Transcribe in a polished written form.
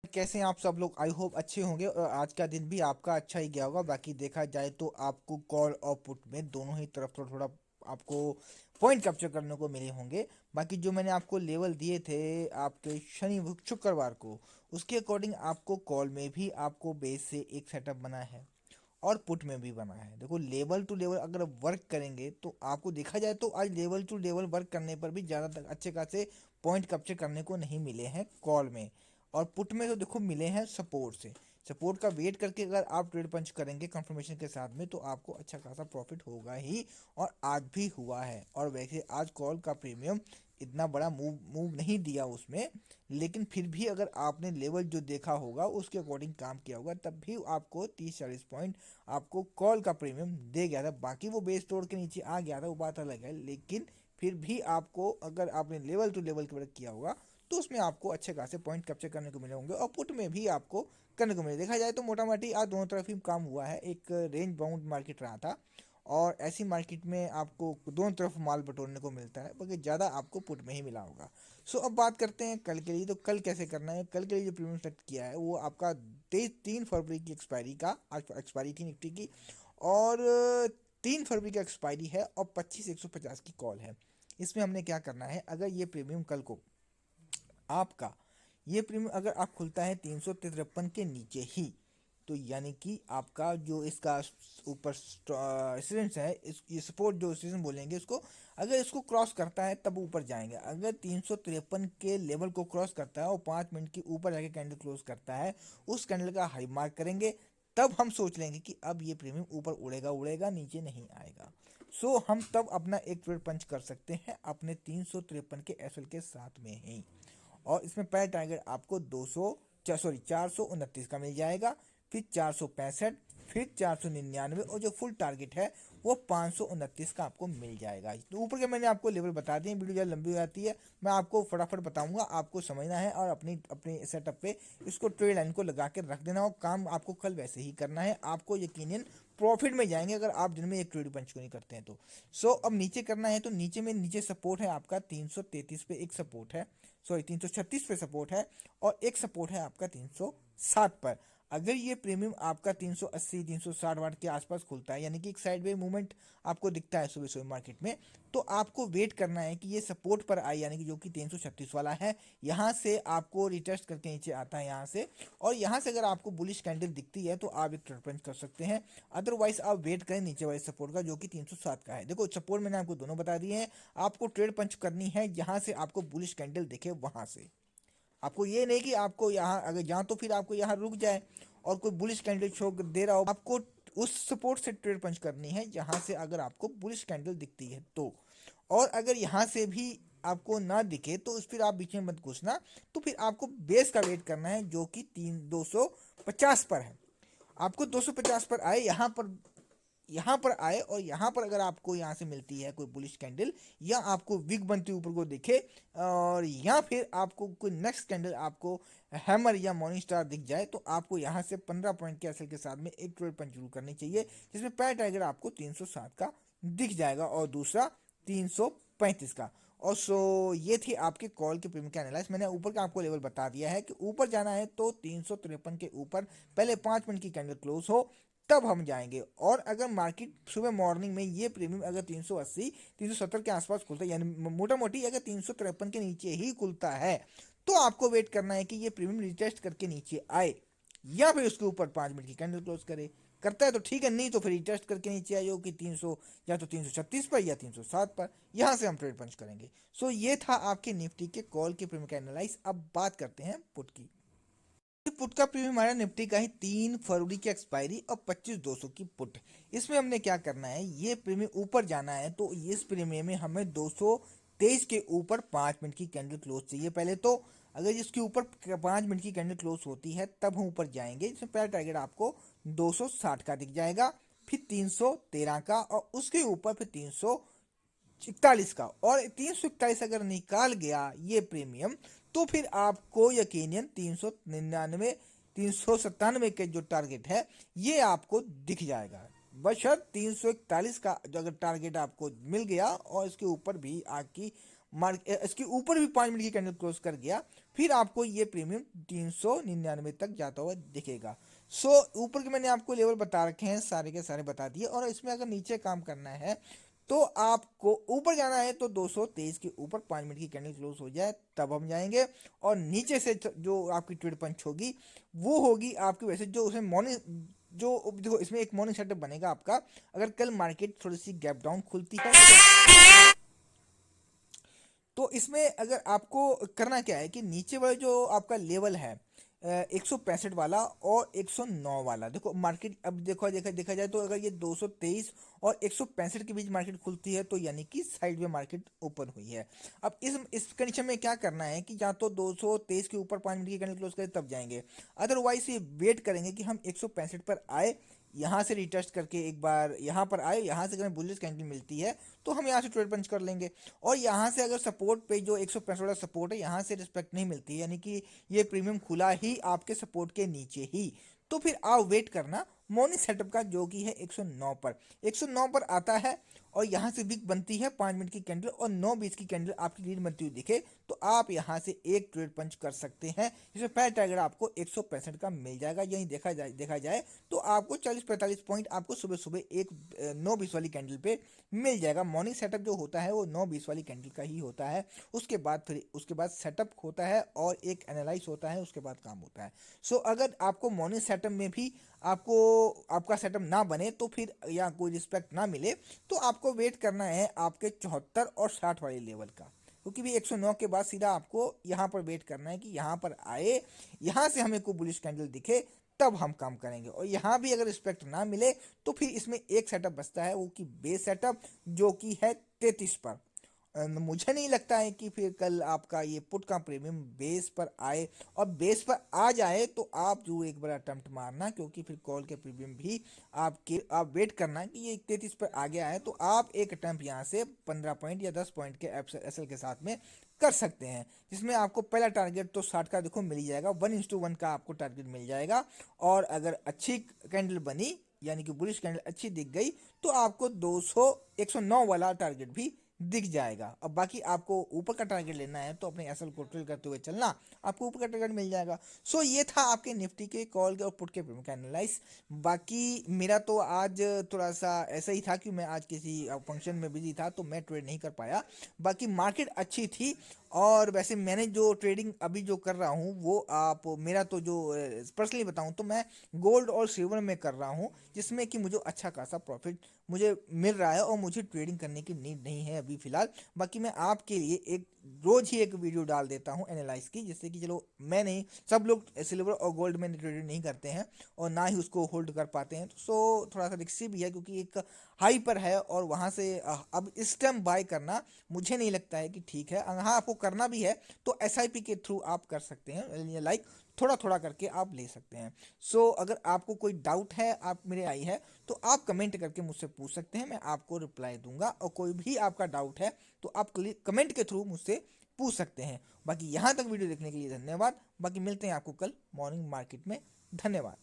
कैसे हैं आप सब लोग। आई होप अच्छे होंगे और आज का दिन भी आपका अच्छा ही गया होगा। बाकी देखा जाए तो आपको कॉल और पुट में दोनों ही तरफ थोड़ा थोड़ा आपको पॉइंट कैप्चर करने को मिले होंगे। बाकी जो मैंने आपको लेवल दिए थे आपके शुक्रवार को, उसके अकॉर्डिंग आपको कॉल में भी आपको बेस से एक सेटअप बना है और पुट में भी बना है। देखो, लेवल टू लेवल अगर वर्क करेंगे तो आपको देखा जाए तो आज लेवल टू लेवल वर्क करने पर भी ज़्यादा अच्छे खासे पॉइंट कैप्चर करने को नहीं मिले हैं कॉल में। और पुट में तो देखो मिले हैं सपोर्ट से। सपोर्ट का वेट करके अगर आप ट्रेड पंच करेंगे कंफर्मेशन के साथ में तो आपको अच्छा खासा प्रॉफिट होगा ही, और आज भी हुआ है। और वैसे आज कॉल का प्रीमियम इतना बड़ा मूव मूव नहीं दिया उसमें, लेकिन फिर भी अगर आपने लेवल जो देखा होगा उसके अकॉर्डिंग काम किया होगा तब भी आपको 30-40 पॉइंट आपको कॉल का प्रीमियम दे गया था। बाकी वो बेस तोड़ के नीचे आ गया था, वो बात अलग है, लेकिन फिर भी आपको अगर आपने लेवल टू लेवल वर्क किया होगा तो उसमें आपको अच्छे खासे पॉइंट कैप्चर करने को मिले होंगे और पुट में भी आपको करने को मिले। देखा जाए तो मोटा मोटी आज दोनों तरफ ही काम हुआ है। एक रेंज बाउंड मार्केट रहा था और ऐसी मार्केट में आपको दोनों तरफ माल बटोरने को मिलता है, बाकी ज़्यादा आपको पुट में ही मिला होगा। सो अब बात करते हैं कल के लिए। तो कल कैसे करना है। कल के लिए जो प्रीमियम सेलेक्ट किया है वो आपका 3 फरवरी की एक्सपायरी का, आज एक्सपायरी थी निफ्टी की, और 3 फरवरी का एक्सपायरी है और 25,150 की कॉल है। इसमें हमने क्या करना है, अगर ये प्रीमियम कल को आपका ये प्रीमियम अगर आप खुलता है 353 के नीचे ही, तो यानी कि आपका जो इसका ऊपर रेसिडेंस है, ये सपोर्ट जो रेसिडेंस बोलेंगे इसको, अगर इसको क्रॉस करता है तब ऊपर जाएंगे। अगर 353 के लेवल को क्रॉस करता है और 5 मिनट के ऊपर जाके कैंडल क्लोज करता है, उस कैंडल का हाई मार्क करेंगे, तब हम सोच लेंगे कि अब ये प्रीमियम ऊपर उड़ेगा उड़ेगा नीचे नहीं आएगा। हम तब अपना एक ट्रेड पंच कर सकते हैं अपने 353 के एसएल के साथ में ही। और इसमें पहला टारगेट आपको 429 का मिल जाएगा, फिर 465, फिर 499, और जो फुल टारगेट है वो 529 का आपको मिल जाएगा। तो ऊपर के मैंने आपको लेवल बता दिए, वीडियो ज़्यादा लंबी हो जाती है, मैं आपको फटाफट बताऊंगा, आपको समझना है और अपनी अपनी सेटअप पे इसको ट्रेड लाइन को लगा के रख देना, और काम आपको कल वैसे ही करना है। आपको यकीनन प्रॉफिट में जाएंगे अगर आप दिन में एक ट्रेड पंच को नहीं करते हैं तो। अब नीचे करना है तो नीचे सपोर्ट है आपका 333 पे एक सपोर्ट है, 336 पे सपोर्ट है, और एक सपोर्ट है आपका 360 पर। अगर ये प्रीमियम आपका 380 360 वाट के आसपास खुलता है, यानी कि एक साइड वे मूवमेंट आपको दिखता है सुबह सुबह मार्केट में, तो आपको वेट करना है कि ये सपोर्ट पर आए, यानी कि जो कि 336 वाला है, यहाँ से आपको रिटेस्ट करके नीचे आता है यहाँ से, और यहाँ से अगर आपको बुलिश कैंडल दिखती है तो आप एक ट्रेड पंच कर सकते हैं। अदरवाइज आप वेट करें नीचे वाले सपोर्ट का जो कि 307 का है। देखो, सपोर्ट मैंने आपको दोनों बता दिए हैं, आपको ट्रेड पंच करनी है जहां से आपको बुलिश कैंडल दिखे वहां से। आपको ये नहीं कि आपको यहाँ अगर जहाँ तो फिर आपको यहाँ रुक जाए और कोई बुलिश कैंडल शो दे रहा हो, आपको उस सपोर्ट से ट्रेड पंच करनी है जहाँ से अगर आपको बुलिश कैंडल दिखती है तो। और अगर यहाँ से भी आपको ना दिखे तो फिर आप बीच में मत घुसना, तो फिर आपको बेस का वेट करना है जो कि 250 पर है। आपको 250 पर आए, यहाँ पर आए, और यहाँ पर अगर आपको यहाँ से मिलती है कोई बुलिश कैंडल, या आपको विग बनती ऊपर को दिखे, और या फिर आपको कोई नेक्स्ट कैंडल आपको हैमर या मॉर्निंग स्टार दिख जाए, तो आपको यहाँ से 15 पॉइंट के एसएल के साथ में एक ट्रेड पंच शुरू करनी चाहिए, जिसमें पहला टारगेट आपको 360 का दिख जाएगा और दूसरा 335 का। और ये थी आपके कॉल के प्रीमियम के एनालाइज। मैंने ऊपर का आपको लेवल बता दिया है कि ऊपर जाना है तो 353 के ऊपर पहले 5 मिनट की कैंडल क्लोज हो तब हम जाएंगे। और अगर मार्केट सुबह मॉर्निंग में ये प्रीमियम अगर 380 370 के आसपास खुलता है, यानी मोटा मोटी अगर 353 के नीचे ही खुलता है, तो आपको वेट करना है कि ये प्रीमियम रिटेस्ट करके नीचे आए, या फिर उसके ऊपर 5 मिनट की कैंडल क्लोज करे। करता है तो ठीक है, नहीं तो फिर रिटेस्ट करके नीचे आए कि 300 या तो 336 पर या 307 पर, यहाँ से हम ट्रेड पंच करेंगे। ये था आपके निफ्टी के कॉल के प्रीमियम का एनालाइज। अब बात करते हैं पुट की। पुट का प्रीमियम हमारा निफ्टी का ही 3 फरवरी की एक्सपायरी और 25,200 की पुट। इसमें हमने क्या करना है, ये प्रीमियम ऊपर जाना है तो इस प्रीमियम में हमें 223 के ऊपर 5 मिनट की कैंडल क्लोज चाहिए पहले तो। अगर इसके ऊपर 5 मिनट की कैंडल क्लोज होती है तब हम ऊपर जाएंगे। इसमें पहला टारगेट आपको 260 का दिख जाएगा, फिर 313 का, और उसके ऊपर फिर 341 का। और 341 अगर निकाल गया ये प्रीमियम, तो फिर आपको यकीनन 399 397 के जो टारगेट है ये आपको दिख जाएगा, बशर्ते 341 का जो अगर टारगेट आपको मिल गया और इसके ऊपर भी आकी इसके ऊपर भी 5 मिनट की कैंडल क्लोज कर गया, फिर आपको ये प्रीमियम 399 तक जाता हुआ दिखेगा। सो ऊपर के मैंने आपको लेवल बता रखे हैं, सारे के सारे बता दिए। और इसमें अगर नीचे काम करना है तो आपको ऊपर जाना है तो 223 के ऊपर 5 मिनट की कैंडल क्लोज हो जाए तब हम जाएंगे। और नीचे से जो आपकी ट्रेड पंच होगी वो होगी आपकी वैसे जो उसमें मॉर्निंग जो देखो इसमें एक मॉर्निंग सेटअप बनेगा आपका। अगर कल मार्केट थोड़ी सी गैप डाउन खुलती है तो इसमें अगर आपको करना क्या है कि नीचे वाला जो आपका लेवल है 165 वाला और 109 वाला, देखो मार्केट अब देखा जाए तो अगर ये 223 और 165 के बीच मार्केट खुलती है तो यानी कि साइड में मार्केट ओपन हुई है। अब इस कंडीशन में क्या करना है कि या तो 223 के ऊपर 5 मिनट की कैंडल क्लोज करें तब जाएंगे, अदरवाइज ये वेट करेंगे कि हम 165 पर आए, यहाँ से रिटेस्ट करके एक बार यहाँ पर आए, यहाँ से अगर बुलिश कैंडल मिलती है तो हम यहाँ से ट्रेड पंच कर लेंगे। और यहाँ से अगर सपोर्ट पे जो 165 वाला सपोर्ट है यहाँ से रिस्पेक्ट नहीं मिलती, यानी कि ये प्रीमियम खुला ही आपके सपोर्ट के नीचे ही, तो फिर आप वेट करना मॉर्निंग सेटअप का जो कि है 109 पर। 109 पर आता है और यहाँ से वीक बनती है 5 मिनट की कैंडल और 9:20 की कैंडल आपकी लीड बनती हुई दिखे तो आप यहाँ से एक ट्रेड पंच कर सकते हैं, जिसमें पहला टारगेट आपको 165 का मिल जाएगा। यही देखा जाए तो आपको 40-45 पॉइंट आपको सुबह सुबह एक 9:20 वाली कैंडल पे मिल जाएगा। मॉर्निंग सेटअप जो होता है वो 9:20 वाली कैंडल का ही होता है। उसके बाद सेटअप होता है और एक एनालाइज होता है, उसके बाद काम होता है। सो अगर आपको मॉर्निंग सेटअप में भी आपका सेटअप ना बने तो फिर या कोई रिस्पेक्ट ना मिले तो आपको वेट करना है आपके 74 और 60 वाले लेवल का, क्योंकि भी 109 के बाद सीधा आपको यहाँ पर वेट करना है कि यहाँ पर आए, यहाँ से हमें कोई बुलिश कैंडल दिखे तब हम काम करेंगे। और यहाँ भी अगर रिस्पेक्ट ना मिले तो फिर इसमें एक सेटअप बचता है वो कि बेस सेटअप जो कि है 33 पर। मुझे नहीं लगता है कि फिर कल आपका ये पुट का प्रीमियम बेस पर आए, और बेस पर आ जाए तो आप जो एक बार अटेम्प्ट मारना, क्योंकि फिर कॉल के प्रीमियम भी आप वेट करना कि ये 33 पर आ गया है तो आप एक अटेम्प्ट यहाँ से 15 पॉइंट या 10 पॉइंट के एसएल के साथ में कर सकते हैं, जिसमें आपको पहला टारगेट तो 60 का देखो मिल ही जाएगा, 1:1 का आपको टारगेट मिल जाएगा। और अगर अच्छी कैंडल बनी यानी कि बुलिश कैंडल अच्छी दिख गई तो आपको 109 वाला टारगेट भी दिख जाएगा। अब बाकी आपको ऊपर का टारगेट लेना है तो अपने एसएल को ट्रेल करते हुए चलना, आपको ऊपर का टारगेट मिल जाएगा। सो ये था आपके निफ्टी के कॉल के और पुट के प्रीमियम का एनालाइज। बाकी मेरा तो आज थोड़ा सा ऐसा ही था कि मैं आज किसी फंक्शन में बिजी था तो मैं ट्रेड नहीं कर पाया। बाकी मार्केट अच्छी थी और वैसे मैंने जो ट्रेडिंग अभी जो कर रहा हूँ वो आप मेरा तो जो पर्सनली बताऊँ तो मैं गोल्ड और सिल्वर में कर रहा हूँ, जिसमें कि मुझे अच्छा खासा प्रॉफिट मुझे मिल रहा है और मुझे ट्रेडिंग करने की नीड नहीं है अभी फ़िलहाल। बाकी मैं आपके लिए एक रोज़ ही एक वीडियो डाल देता हूँ एनालाइज की, जिससे कि चलो मैं नहीं, सब लोग सिल्वर और गोल्ड में ट्रेडिंग नहीं करते हैं और ना ही उसको होल्ड कर पाते हैं। सो थोड़ा सा रिस्की भी है क्योंकि एक हाई पर है और वहाँ से अब इस टाइम बाय करना मुझे नहीं लगता है कि ठीक है। हाँ आपको करना भी है तो एसआईपी के थ्रू आप कर सकते हैं, लाइक थोड़ा थोड़ा करके आप ले सकते हैं। सो अगर आपको कोई डाउट है आप मेरे आई है तो आप कमेंट करके मुझसे पूछ सकते हैं, मैं आपको रिप्लाई दूंगा। और कोई भी आपका डाउट है तो आप कमेंट के थ्रू मुझसे पूछ सकते हैं। बाकी यहाँ तक वीडियो देखने के लिए धन्यवाद। बाकी मिलते हैं आपको कल मॉर्निंग मार्केट में। धन्यवाद।